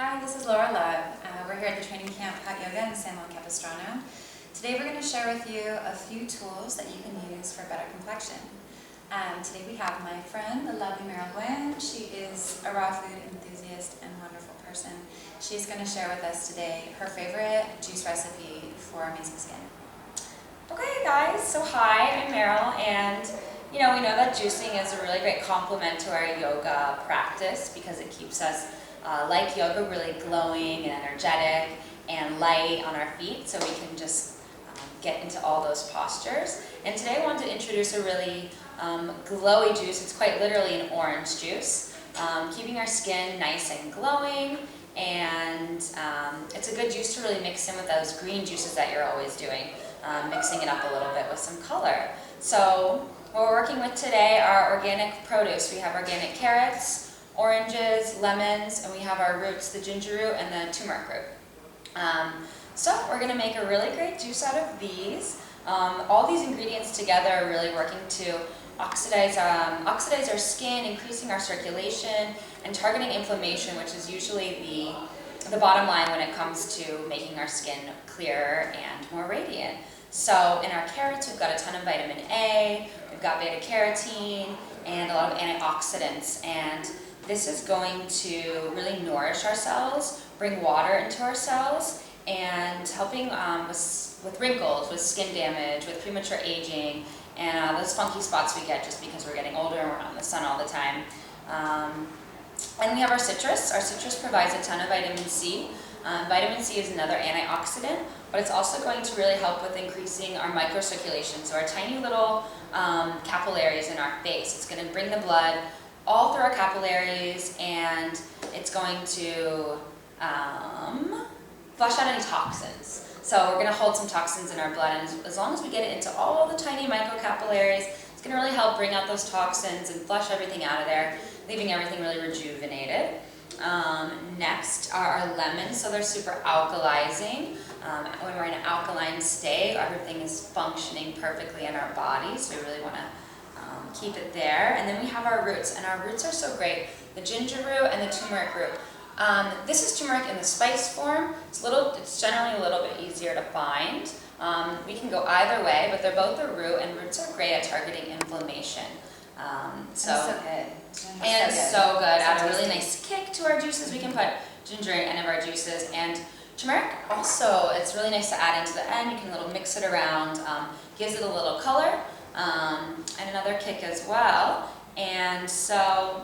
Hi, this is Laura Love. We're here at the training camp Hot Yoga in San Juan Capistrano. Today we're going to share with you a few tools that you can use for better complexion. Today we have my friend, the lovely Meryl Nguyen. She is a raw food enthusiast and wonderful person. She's going to share with us today her favorite juice recipe for amazing skin. Okay guys, so hi, I'm Meryl, and we know that juicing is a really great complement to our yoga practice because it keeps us, like yoga, really glowing and energetic and light on our feet, so we can just get into all those postures. And today I wanted to introduce a really glowy juice. It's quite literally an orange juice, keeping our skin nice and glowing, and it's a good juice to really mix in with those green juices that you're always doing, mixing it up a little bit with some color. So what we're working with today are organic produce. We have organic carrots, oranges, lemons, and we have our roots, the ginger root and the turmeric root. So we're going to make a really great juice out of these. All these ingredients together are really working to oxidize our skin, increasing our circulation, and targeting inflammation, which is usually the bottom line when it comes to making our skin clearer and more radiant. So in our carrots, we've got a ton of vitamin A, we've got beta carotene, and a lot of antioxidants. And this is going to really nourish our cells, bring water into our cells, and helping with wrinkles, with skin damage, with premature aging, and those funky spots we get just because we're getting older and we're not in the sun all the time. And we have our citrus. Our citrus provides a ton of vitamin C. Vitamin C is another antioxidant, but it's also going to really help with increasing our microcirculation, so our tiny little capillaries in our face. It's going to bring the blood all through our capillaries, and it's going to flush out any toxins. So we're going to hold some toxins in our blood, and as long as we get it into all the tiny microcapillaries, it's going to really help bring out those toxins and flush everything out of there, leaving everything really rejuvenated. Next are our lemons, so they're super alkalizing. When we're in an alkaline state, everything is functioning perfectly in our body, so we really want to keep it there. And then we have our roots, and our roots are so great. The ginger root and the turmeric root. This is turmeric in the spice form. It's generally a little bit easier to find. We can go either way, but they're both a root, and roots are great at targeting inflammation. So good. And so good. Add a really nice kick to our juices. We can put ginger in any of our juices, and turmeric also, it's really nice to add into the end. You can mix it around, gives it a little color, and another kick as well. And so,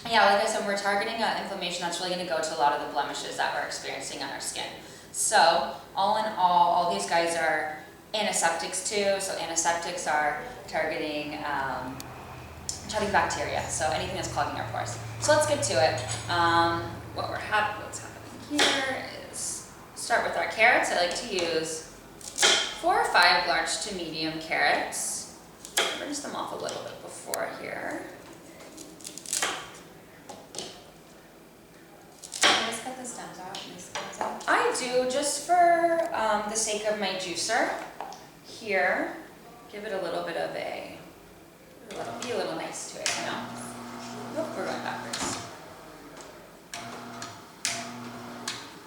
yeah, like I said, we're targeting inflammation that's really going to go to a lot of the blemishes that we're experiencing on our skin. So, all in all these guys are antiseptics too. So antiseptics are targeting bacteria, so anything that's clogging our pores. So let's get to it. What's happening here is start with our carrots. I like to use 4 or 5 large to medium carrots. Rinse them off a little bit before here. Just cut the stems out. I do, just for the sake of my juicer here. Give it a little bit of be a little nice to it, Nope, we're going backwards.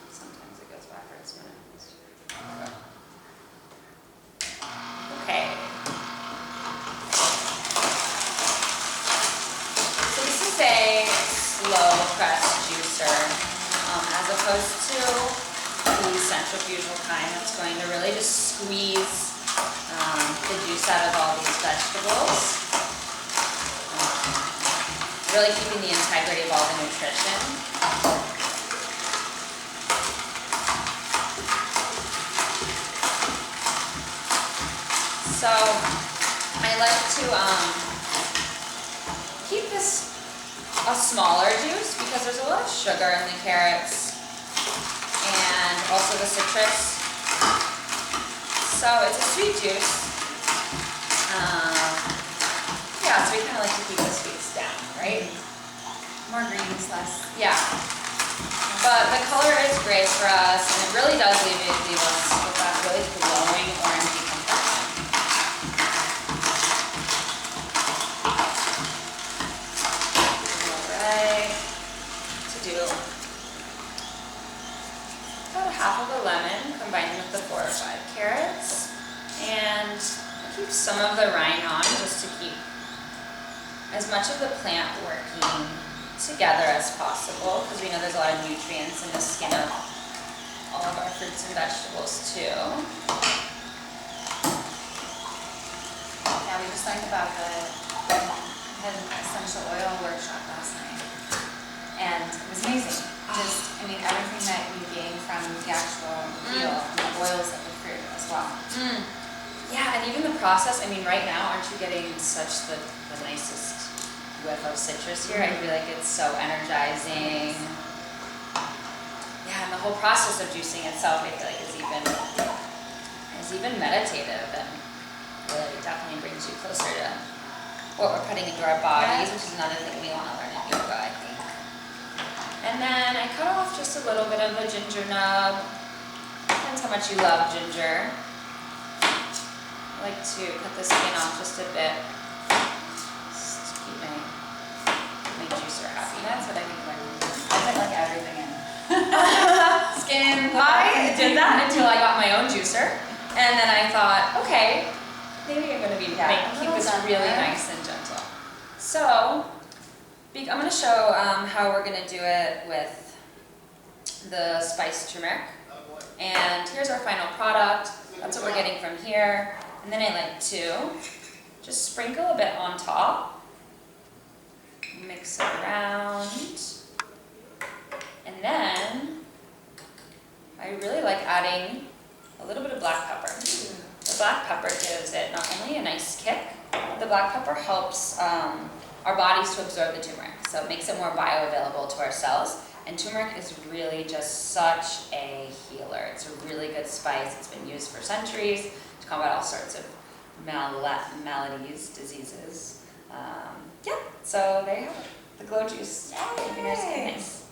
Sometimes it goes backwards when it Okay. So this is a slow press juicer, as opposed to the centrifugal kind that's going to really just squeeze the juice out of all these vegetables. Really keeping the integrity of all the nutrition. So I like to keep this a smaller juice because there's a lot of sugar in the carrots and also the citrus. So it's a sweet juice. Yeah, so we kind of like to keep the sweets down, right? More greens, less. Yeah. But the color is great for us, and it really does leave us with that really glowing orangey complexion. Alright. To do half of a lemon combined with the 4 or 5 carrots. And I keep some of the rind on just to keep as much of the plant working together as possible, because we know there's a lot of nutrients in the skin of all of our fruits and vegetables too. Yeah, we just learned about the had an essential oil workshop last night, and it was amazing. Just, I mean, everything that you gain from the actual peel and the oils of the fruit as well. Yeah, and even the process, I mean, right now, aren't you getting such the nicest whiff of citrus here? I feel like it's so energizing. Yeah, and the whole process of juicing itself, I feel like is even meditative, and really definitely brings you closer to what we're putting into our bodies, which is another thing we want to learn in yoga, I think. And then I cut off just a little bit of a ginger nub. Depends how much you love ginger. I like to cut the skin off just a bit, just to keep my juicer happy. That's what I think about. I put like everything in. Skin. I did that until I got my own juicer, and then I thought, okay, maybe I'm going to keep this really nice and gentle. So, I'm going to show how we're going to do it with the spiced turmeric. And here's our final product. That's what we're getting from here. And then I like to just sprinkle a bit on top, mix it around, and then I really like adding a little bit of black pepper. The black pepper gives it not only a nice kick, the black pepper helps our bodies to absorb the turmeric, so it makes it more bioavailable to our cells. And turmeric is really just such a healer. It's a really good spice. It's been used for centuries to combat all sorts of maladies, diseases. Yeah, so there you have it, the glow juice. Making our skin nice.